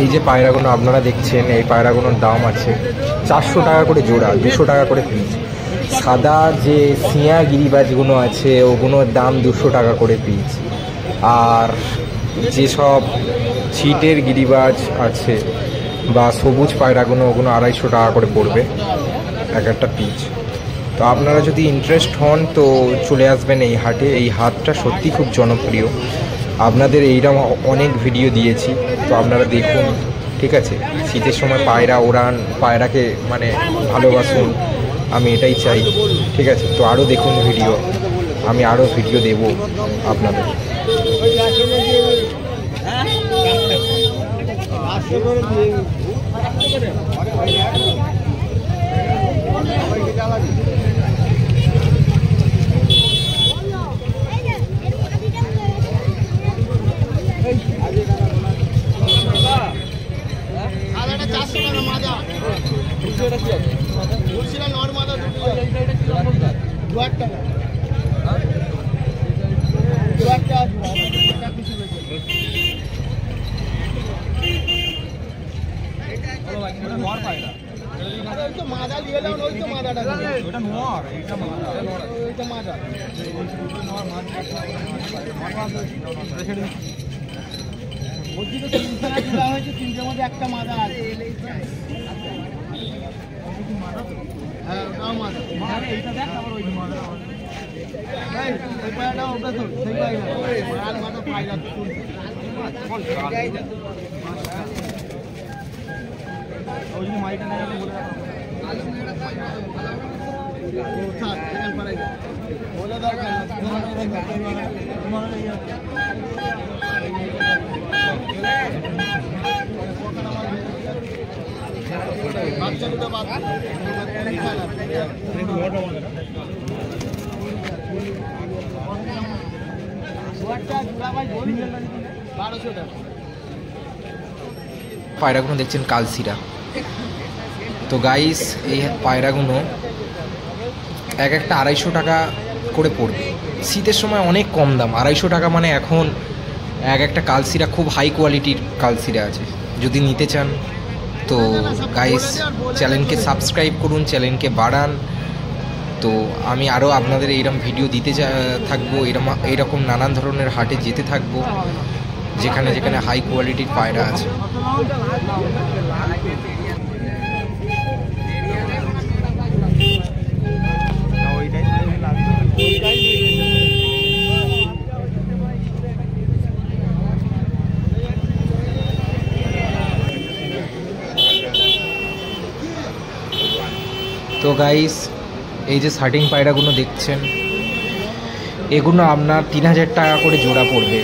এই যে পায়রাগুলো আপনারা দেখছেন, এই পায়রাগুলোর দাম আছে 400 টাকা করে জোড়া, 200 টাকা করে পিস। সাদা যে সিয়া গিরিবাজগুলো আছে ওগুলোর দাম 200 টাকা করে পিস। আর যেসব ছিটের গিরিবাজ আছে বা সবুজ পায়রাগুলো ওগুলো 250 টাকা করে পড়বে এক একটা পিস। তো আপনারা যদি ইন্টারেস্ট হন তো চলে আসবেন এই হাটে। এই হাটটা সত্যি খুব জনপ্রিয়, আপনাদের এইরকম অনেক ভিডিও দিয়েছি, তো আপনারা দেখুন, ঠিক আছে? শীতের সময় পায়রা ওড়ান, পায়রাকে মানে ভালোবাসুন, আমি এটাই চাই, ঠিক আছে? তো আরও দেখুন ভিডিও, আমি আরও ভিডিও দেব আপনাদের। তিনটের মধ্যে একটা মাদা আছে। হ্যাঁ ওটাও মাদা, এইটা দেখ আবার ওই মাদা, ওই পায়রাটা ওটা তো সেই পায়রা আর মাদা পায়রা তো ওই যে মাইটা না গেলে বলে রাখো থাক এখান পারে বলে দরকার পায়রাগুলো দেখছেন কালসিরা। তো গাইস এই পায়রাগুলো এক একটা 250 টাকা করে পড়বে। শীতের সময় অনেক কম দাম, 250 টাকা মানে এখন এক একটা কালসিরা খুব হাই কোয়ালিটির কালসিরা আছে। যদি নিতে চান তো গাইস চ্যানেলকে সাবস্ক্রাইব করুন, চ্যানেলকে বাড়ান। তো আমি আরও আপনাদের এইরকম ভিডিও দিতে থাকবো, এইরকম নানান ধরনের হাটে যেতে থাকবো যেখানে যেখানে হাই কোয়ালিটির পায়রা আছে। তো গাইস এই যে শার্টিং পায়রাগুলো দেখছেন এগুলো আপনার 3000 টাকা করে জোড়া পড়বে।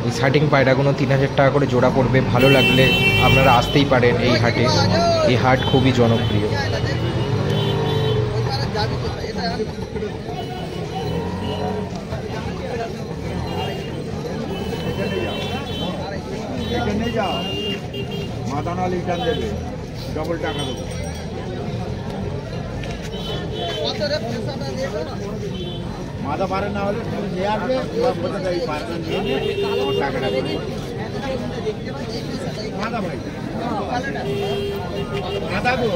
এই শার্টিং পায়রাগুলো 3000 টাকা করে জোড়া পড়বে। ভালো লাগলে আপনারা আসতেই পারেন এই হাটে, এই হাট খুবই জনপ্রিয়। ডবল টাকা দেবো মাথা পারে না হলে নিয়ে আসবে টাকাটা মাথা ভাই মাথা গো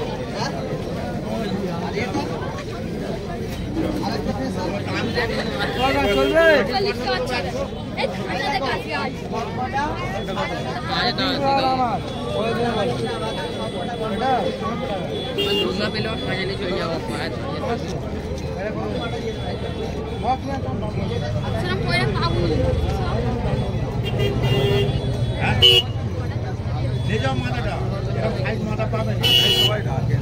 दूसरा पहले और खाने नहीं चाहिए वो पाया সেরকম পয়রা পাবো নিয়ে যাও মাথাটা, এরকম সাইজ মাথা পাবেন সবাই ঢাকে।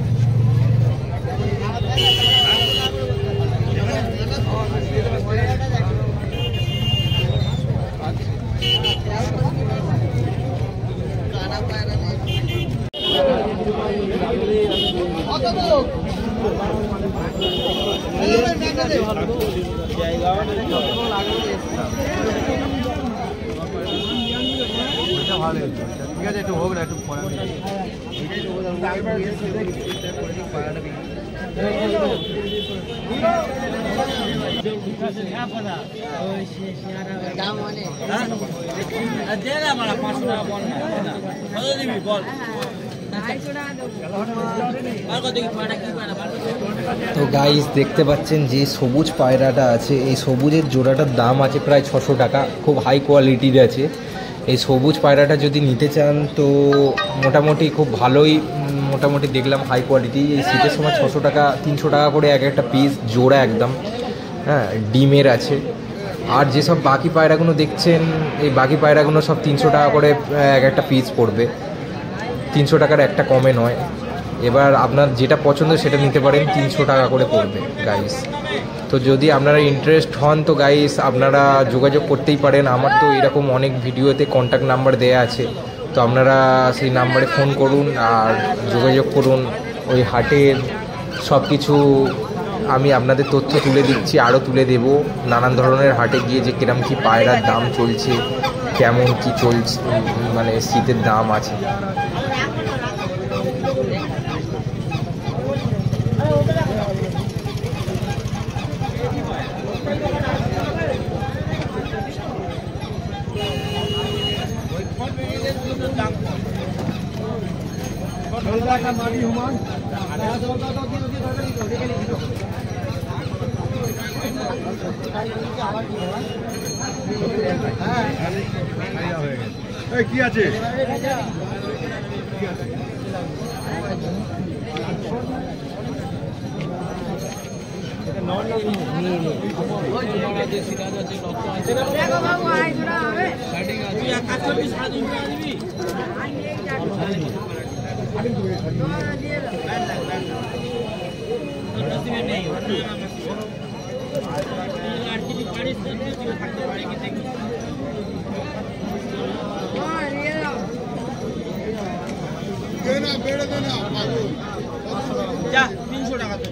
ঠিক আছে একটু হোক না, একটু পড়া দাম অনেক তো গাইস দেখতে পাচ্ছেন যে সবুজ পায়রাটা আছে, এই সবুজের জোড়াটার দাম আছে প্রায় 600 টাকা, খুব হাই কোয়ালিটির আছে। এই সবুজ পায়রাটা যদি নিতে চান তো মোটামুটি খুব ভালোই, মোটামুটি দেখলাম হাই কোয়ালিটি। এই শীতের সময় 600 টাকা 300 টাকা করে এক একটা পিস জোড়া একদম, হ্যাঁ ডিমের আছে। আর যেসব বাকি পায়রাগুলো দেখছেন, এই বাকি পায়রাগুলো সব 300 টাকা করে এক একটা পিস পড়বে, 300 টাকার একটা কমে নয়। এবার আপনার যেটা পছন্দ সেটা নিতে পারেন, 300 টাকা করে পড়বে গাইস। তো যদি আপনারা ইন্টারেস্ট হন তো গাইস আপনারা যোগাযোগ করতেই পারেন। আমার তো এরকম অনেক ভিডিওতে কন্ট্যাক্ট নাম্বার দেয়া আছে, তো আপনারা সেই নাম্বারে ফোন করুন আর যোগাযোগ করুন। ওই হাটের সব কিছু আমি আপনাদের তথ্য তুলে দিচ্ছি, আরও তুলে দেব। নানান ধরনের হাটে গিয়ে যে কিরম কী পায়রার দাম চলছে, কেমন কি চলছে, মানে শীতের দাম আছে। কি আছে? যা 300 টাকা তো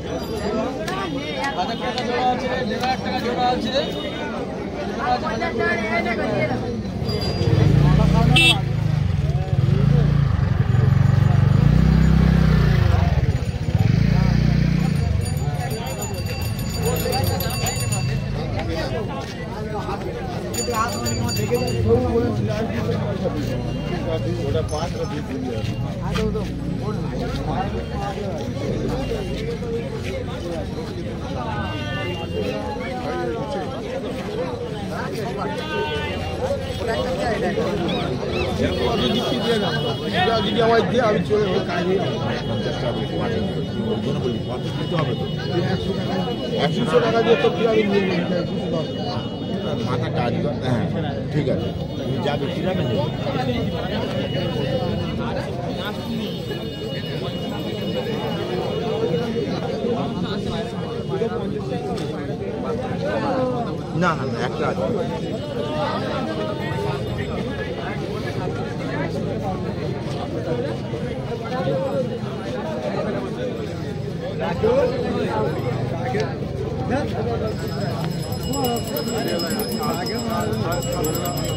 1000 টাকা জোড়া আছে, 1000 টাকা জোড়া আছে। ওটা 5 আর 2 দিন যাবে। যদি আমার দিয়ে আমি চলে যাবো কাজে। 100 টাকা দিয়ে তো কি আমি নিয়ে নেব, মাথা কাজ কর। হ্যাঁ ঠিক আছে, তুমি যাবে কিভাবে নেবে? না না না একটা আছে। আগে